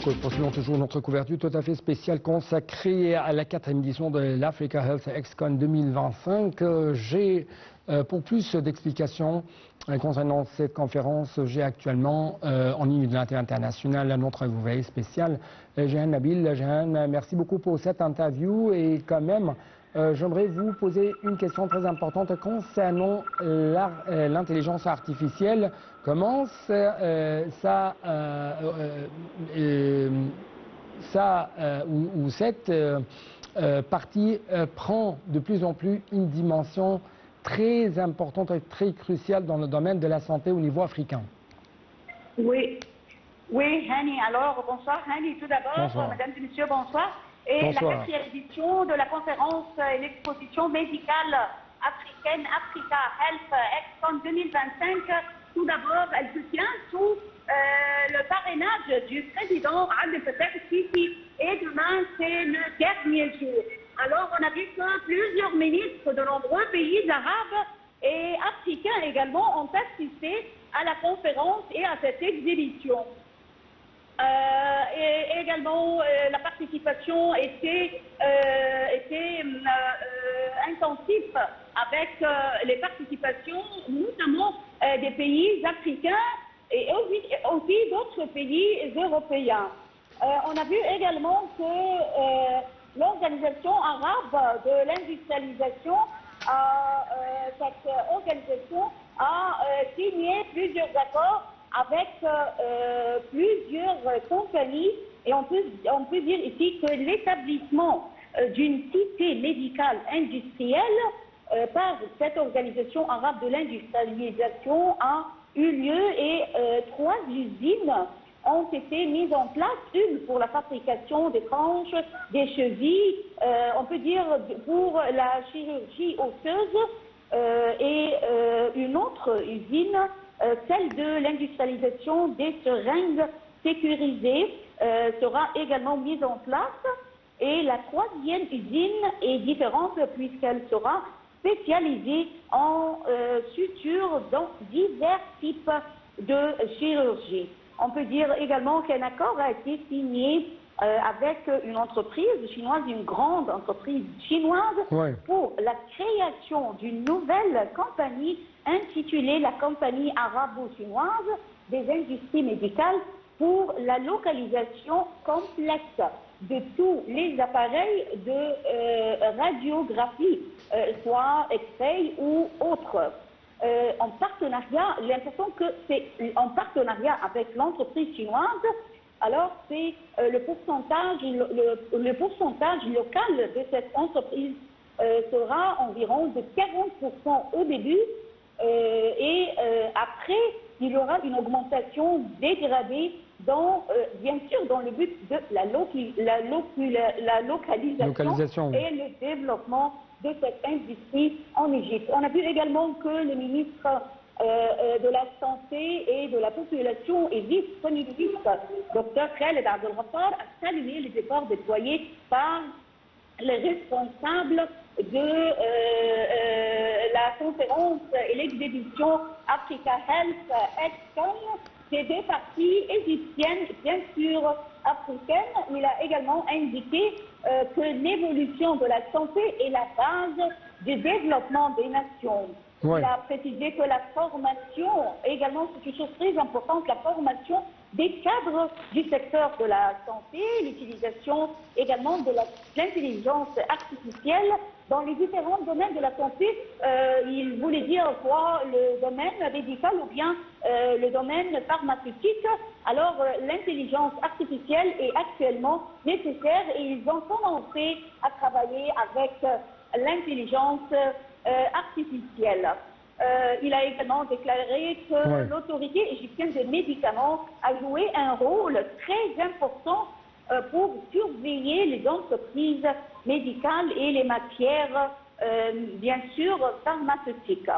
Donc, poursuivons toujours notre couverture tout à fait spéciale consacrée à la 4e édition de l'Africa Health ExCon 2025. Pour plus d'explications concernant cette conférence, j'ai actuellement en ligne de l'intérêt international notre veille spéciale, Jehan Nabil. Jehan, merci beaucoup pour cette interview et quand même, j'aimerais vous poser une question très importante concernant l'intelligence artificielle. Comment cette partie prend de plus en plus une dimension très importante et très cruciale dans le domaine de la santé au niveau africain? Oui, Hani. Alors, bonsoir, Hani. Tout d'abord, mesdames et messieurs, bonsoir. Et bonsoir. La 4e édition de la conférence et l'exposition médicale africaine Africa Health ExCon 2025, tout d'abord, elle se tient sous le parrainage du président Abdel Fattah el-Sisi. Et demain, c'est le dernier jour. Alors, on a vu que plusieurs ministres de nombreux pays arabes et africains également ont assisté à la conférence et à cette exhibition. Et également, la participation était intensive avec les participations notamment des pays africains et aussi d'autres pays européens. On a vu également que l'organisation arabe de l'industrialisation, cette organisation a signé plusieurs accords avec plusieurs compagnies et on peut dire ici que l'établissement d'une cité médicale industrielle par cette organisation arabe de l'industrialisation a eu lieu et 3 usines ont été mises en place, une pour la fabrication des tranches, des chevilles, on peut dire pour la chirurgie osseuse et une autre usine, celle de l'industrialisation des seringues sécurisées, sera également mise en place. Et la 3e usine est différente puisqu'elle sera spécialisée en suture dans divers types de chirurgie. On peut dire également qu'un accord a été signé avec une entreprise chinoise, une grande entreprise chinoise, pour la création d'une nouvelle compagnie intitulée la Compagnie arabo-chinoise des industries médicales pour la localisation complexe de tous les appareils de radiographie, soit X-ray ou autres. En partenariat, l'important que c'est en partenariat avec l'entreprise chinoise, alors c'est le pourcentage local de cette entreprise sera environ de 40% au début et après il y aura une augmentation dégradée bien sûr dans le but de la localisation et le développement de cette industrie en Égypte. On a vu également que le ministre de la Santé et de la Population et vice-premier ministre, Dr Khaled Abdel Ghaffar, a salué les efforts déployés par les responsables de la conférence et l'exhibition Africa Health ExCon, des 2 parties égyptiennes, bien sûr africaines. Il a également indiqué que l'évolution de la santé est la base du développement des nations. Il a précisé que la formation, également c'est une chose très importante, la formation des cadres du secteur de la santé, l'utilisation également de l'intelligence artificielle dans les différents domaines de la santé. Il voulait dire quoi, le domaine médical ou bien le domaine pharmaceutique. Alors l'intelligence artificielle est actuellement nécessaire et ils ont commencé à travailler avec l'intelligence artificielle. Il a également déclaré que l'autorité égyptienne des médicaments a joué un rôle très important pour surveiller les entreprises médicales et les matières, bien sûr, pharmaceutiques.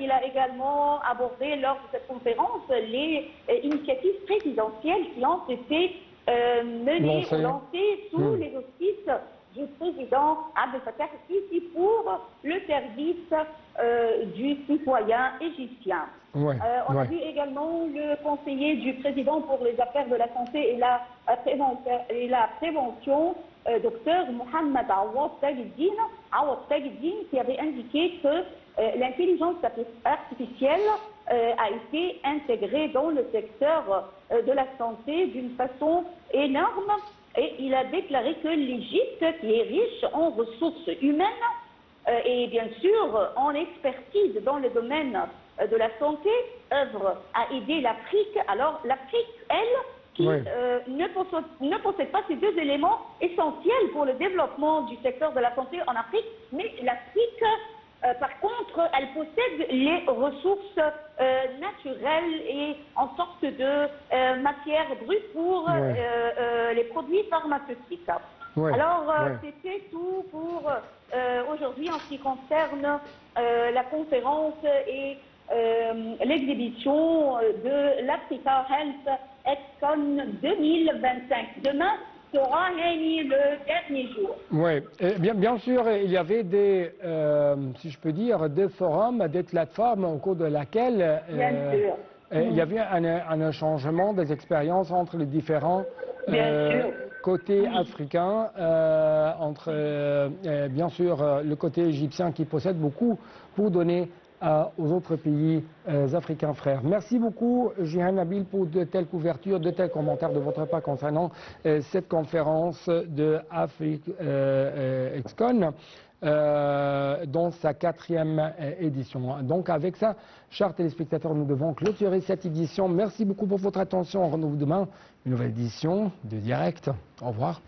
Il a également abordé lors de cette conférence les initiatives présidentielles qui ont été menées ou lancées sous les auspices du président Abdel Fattah el-Sisi pour le service du citoyen égyptien. On a vu également le conseiller du président pour les affaires de la santé et la prévention, docteur Mohamed Awad Tagueddine, qui avait indiqué que l'intelligence artificielle a été intégrée dans le secteur de la santé d'une façon énorme. Et il a déclaré que l'Égypte, qui est riche en ressources humaines et bien sûr en expertise dans le domaine de la santé, œuvre à aider l'Afrique. Alors l'Afrique, elle, qui ne possède pas ces deux éléments essentiels pour le développement du secteur de la santé en Afrique, mais l'Afrique, par contre, elle possède les ressources naturelles et en sorte de matière brute pour les produits pharmaceutiques. Alors, c'était tout pour aujourd'hui en ce qui concerne la conférence et l'exhibition de l'Africa Health ExCon 2025. Demain sera le dernier jour. Oui, bien sûr, il y avait des, si je peux dire, des forums, des plateformes au cours de laquelle il y avait un changement des expériences entre les différents côtés africains, entre bien sûr le côté égyptien qui possède beaucoup pour donner aux autres pays africains frères. Merci beaucoup, Jihan Nabil, pour de telles couvertures, de tels commentaires de votre part concernant cette conférence de Afrique ExCon dans sa 4e édition. Donc avec ça, chers téléspectateurs, nous devons clôturer cette édition. Merci beaucoup pour votre attention. On retrouve demain une nouvelle édition de Direct. Au revoir.